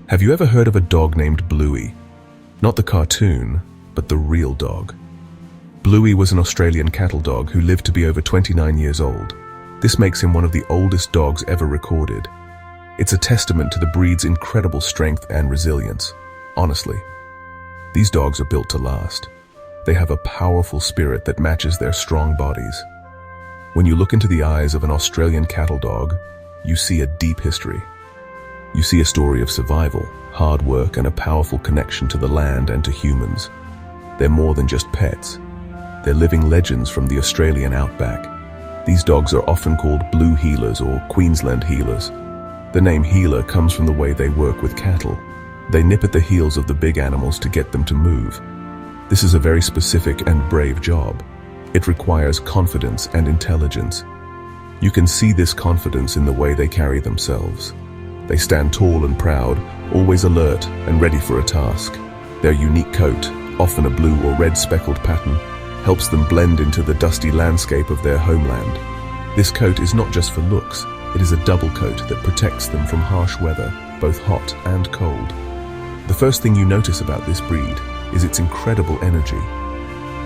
Have you ever heard of a dog named Bluey? Not the cartoon, but the real dog. Bluey was an Australian cattle dog who lived to be over 29 years old. This makes him one of the oldest dogs ever recorded. It's a testament to the breed's incredible strength and resilience. Honestly, these dogs are built to last. They have a powerful spirit that matches their strong bodies. When you look into the eyes of an Australian cattle dog, you see a deep history. You see a story of survival, hard work, and a powerful connection to the land and to humans. They're more than just pets. They're living legends from the Australian outback. These dogs are often called blue heelers or Queensland heelers. The name heeler comes from the way they work with cattle. They nip at the heels of the big animals to get them to move. This is a very specific and brave job. It requires confidence and intelligence. You can see this confidence in the way they carry themselves. They stand tall and proud, always alert and ready for a task. Their unique coat, often a blue or red speckled pattern, helps them blend into the dusty landscape of their homeland. This coat is not just for looks, it is a double coat that protects them from harsh weather, both hot and cold. The first thing you notice about this breed is its incredible energy.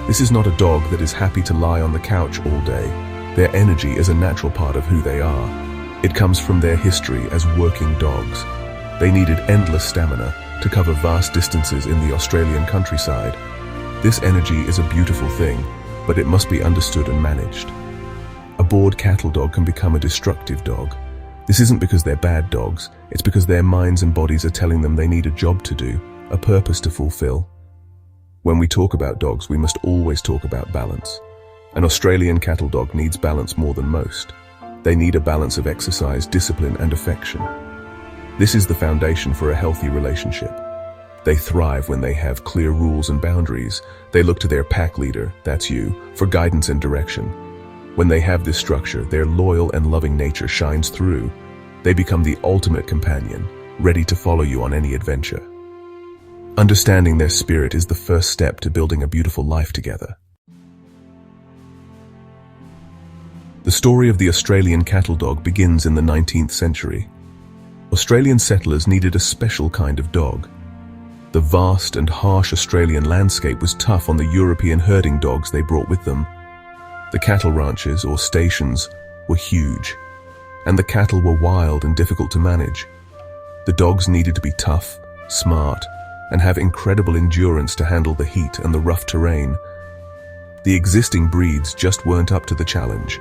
This is not a dog that is happy to lie on the couch all day. Their energy is a natural part of who they are. It comes from their history as working dogs. They needed endless stamina to cover vast distances in the Australian countryside. This energy is a beautiful thing, but it must be understood and managed. A bored cattle dog can become a destructive dog. This isn't because they're bad dogs, it's because their minds and bodies are telling them they need a job to do, a purpose to fulfill. When we talk about dogs, we must always talk about balance. An Australian cattle dog needs balance more than most. They need a balance of exercise, discipline, and affection. This is the foundation for a healthy relationship. They thrive when they have clear rules and boundaries. They look to their pack leader, that's you, for guidance and direction. When they have this structure, their loyal and loving nature shines through. They become the ultimate companion, ready to follow you on any adventure. Understanding their spirit is the first step to building a beautiful life together. The story of the Australian cattle dog begins in the 19th century. Australian settlers needed a special kind of dog. The vast and harsh Australian landscape was tough on the European herding dogs they brought with them. The cattle ranches, or stations, were huge, and the cattle were wild and difficult to manage. The dogs needed to be tough, smart, and have incredible endurance to handle the heat and the rough terrain. The existing breeds just weren't up to the challenge.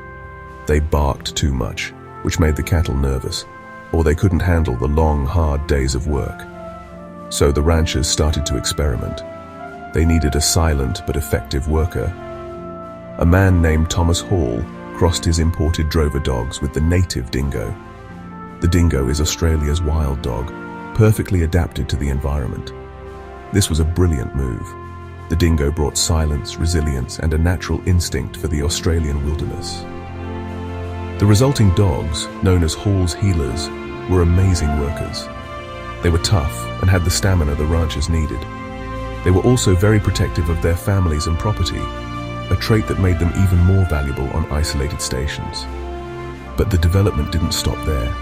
They barked too much, which made the cattle nervous, or they couldn't handle the long, hard days of work. So the ranchers started to experiment. They needed a silent but effective worker. A man named Thomas Hall crossed his imported drover dogs with the native dingo. The dingo is Australia's wild dog, perfectly adapted to the environment. This was a brilliant move. The dingo brought silence, resilience, and a natural instinct for the Australian wilderness. The resulting dogs, known as Hall's heelers, were amazing workers. They were tough and had the stamina the ranchers needed. They were also very protective of their families and property, a trait that made them even more valuable on isolated stations. But the development didn't stop there.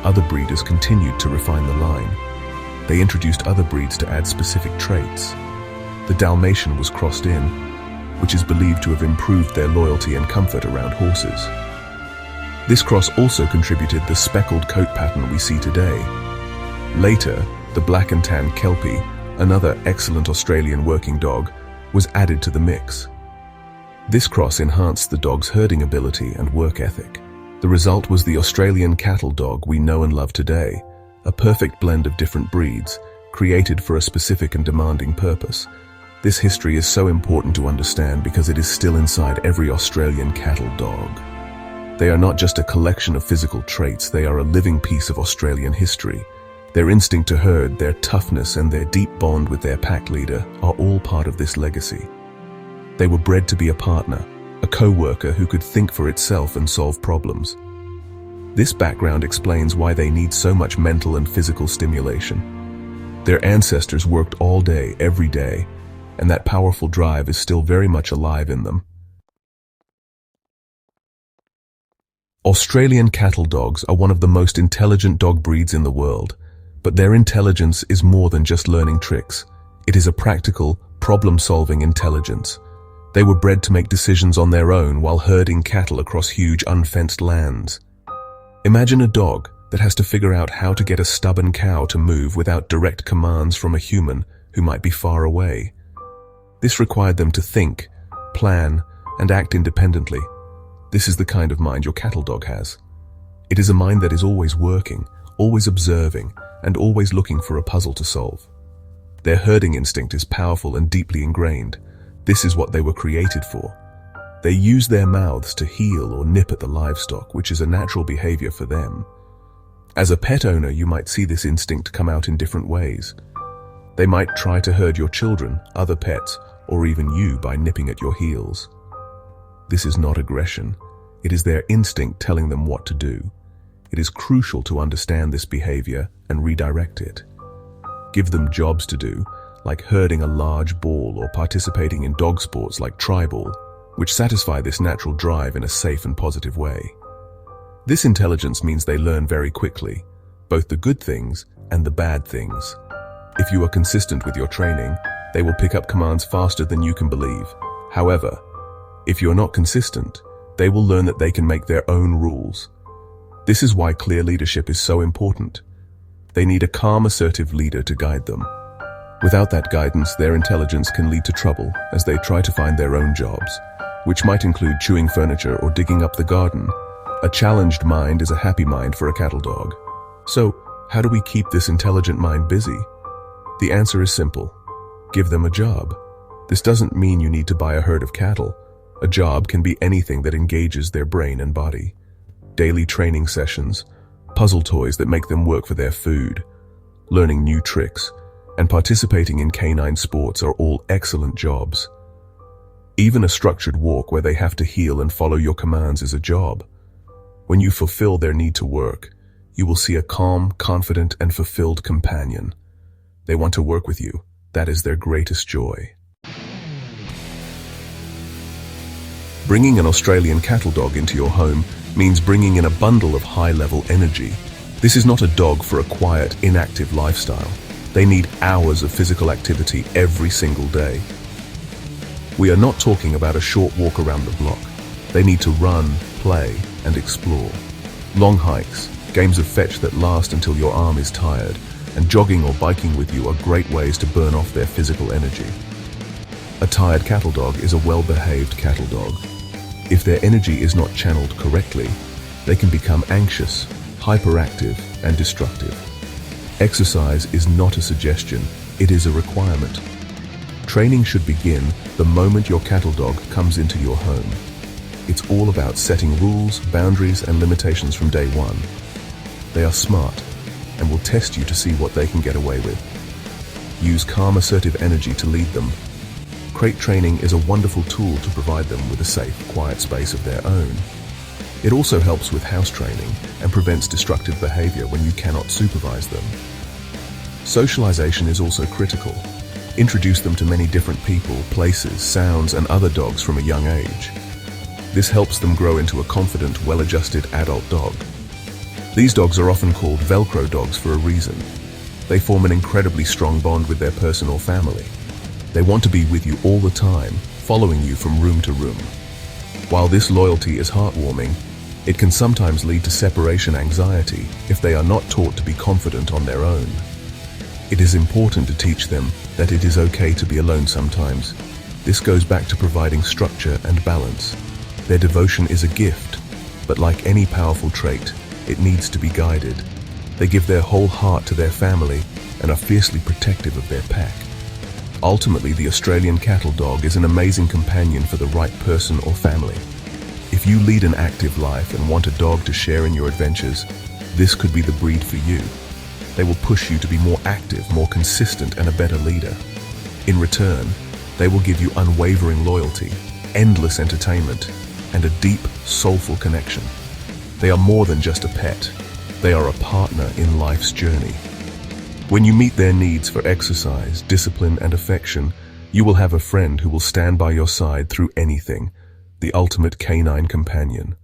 Other breeders continued to refine the line. They introduced other breeds to add specific traits. The Dalmatian was crossed in, which is believed to have improved their loyalty and comfort around horses. This cross also contributed the speckled coat pattern we see today. Later, the black and tan Kelpie, another excellent Australian working dog, was added to the mix. This cross enhanced the dog's herding ability and work ethic. The result was the Australian cattle dog we know and love today, a perfect blend of different breeds, created for a specific and demanding purpose. This history is so important to understand because it is still inside every Australian cattle dog. They are not just a collection of physical traits, they are a living piece of Australian history. Their instinct to herd, their toughness, and their deep bond with their pack leader are all part of this legacy. They were bred to be a partner, a co-worker who could think for itself and solve problems. This background explains why they need so much mental and physical stimulation. Their ancestors worked all day, every day, and that powerful drive is still very much alive in them. Australian cattle dogs are one of the most intelligent dog breeds in the world. But their intelligence is more than just learning tricks. It is a practical, problem-solving intelligence. They were bred to make decisions on their own while herding cattle across huge unfenced lands. Imagine a dog that has to figure out how to get a stubborn cow to move without direct commands from a human who might be far away. This required them to think, plan, and act independently. This is the kind of mind your cattle dog has. It is a mind that is always working, always observing, and always looking for a puzzle to solve. Their herding instinct is powerful and deeply ingrained. This is what they were created for. They use their mouths to heel or nip at the livestock, which is a natural behavior for them. As a pet owner, you might see this instinct come out in different ways. They might try to herd your children, other pets, or even you by nipping at your heels. This is not aggression. It is their instinct telling them what to do. It is crucial to understand this behavior and redirect it. Give them jobs to do, like herding a large ball or participating in dog sports like tribal, which satisfy this natural drive in a safe and positive way. This intelligence means they learn very quickly, both the good things and the bad things. If you are consistent with your training, they will pick up commands faster than you can believe. However, if you are not consistent, they will learn that they can make their own rules. This is why clear leadership is so important. They need a calm, assertive leader to guide them. Without that guidance, their intelligence can lead to trouble as they try to find their own jobs, which might include chewing furniture or digging up the garden. A challenged mind is a happy mind for a cattle dog. So, how do we keep this intelligent mind busy? The answer is simple. Give them a job. This doesn't mean you need to buy a herd of cattle. A job can be anything that engages their brain and body. Daily training sessions, puzzle toys that make them work for their food, learning new tricks, and participating in canine sports are all excellent jobs. Even a structured walk where they have to heel and follow your commands is a job. When you fulfill their need to work, you will see a calm, confident, and fulfilled companion. They want to work with you. That is their greatest joy. Bringing an Australian cattle dog into your home means bringing in a bundle of high-level energy. This is not a dog for a quiet, inactive lifestyle. They need hours of physical activity every single day. We are not talking about a short walk around the block. They need to run, play, and explore. Long hikes, games of fetch that last until your arm is tired, and jogging or biking with you are great ways to burn off their physical energy. A tired cattle dog is a well-behaved cattle dog. If their energy is not channeled correctly, they can become anxious, hyperactive, and destructive. Exercise is not a suggestion, it is a requirement. Training should begin the moment your cattle dog comes into your home. It's all about setting rules, boundaries, and limitations from day one. They are smart and will test you to see what they can get away with. Use calm, assertive energy to lead them. Crate training is a wonderful tool to provide them with a safe, quiet space of their own. It also helps with house training and prevents destructive behavior when you cannot supervise them. Socialization is also critical. Introduce them to many different people, places, sounds, and other dogs from a young age. This helps them grow into a confident, well-adjusted adult dog. These dogs are often called Velcro dogs for a reason. They form an incredibly strong bond with their person or family. They want to be with you all the time, following you from room to room. While this loyalty is heartwarming, it can sometimes lead to separation anxiety if they are not taught to be confident on their own. It is important to teach them that it is okay to be alone sometimes. This goes back to providing structure and balance. Their devotion is a gift, but like any powerful trait, it needs to be guided. They give their whole heart to their family and are fiercely protective of their pack. Ultimately, the Australian cattle dog is an amazing companion for the right person or family. If you lead an active life and want a dog to share in your adventures, this could be the breed for you. They will push you to be more active, more consistent, and a better leader. In return, they will give you unwavering loyalty, endless entertainment, and a deep, soulful connection. They are more than just a pet. They are a partner in life's journey. When you meet their needs for exercise, discipline, and affection, you will have a friend who will stand by your side through anything, the ultimate canine companion.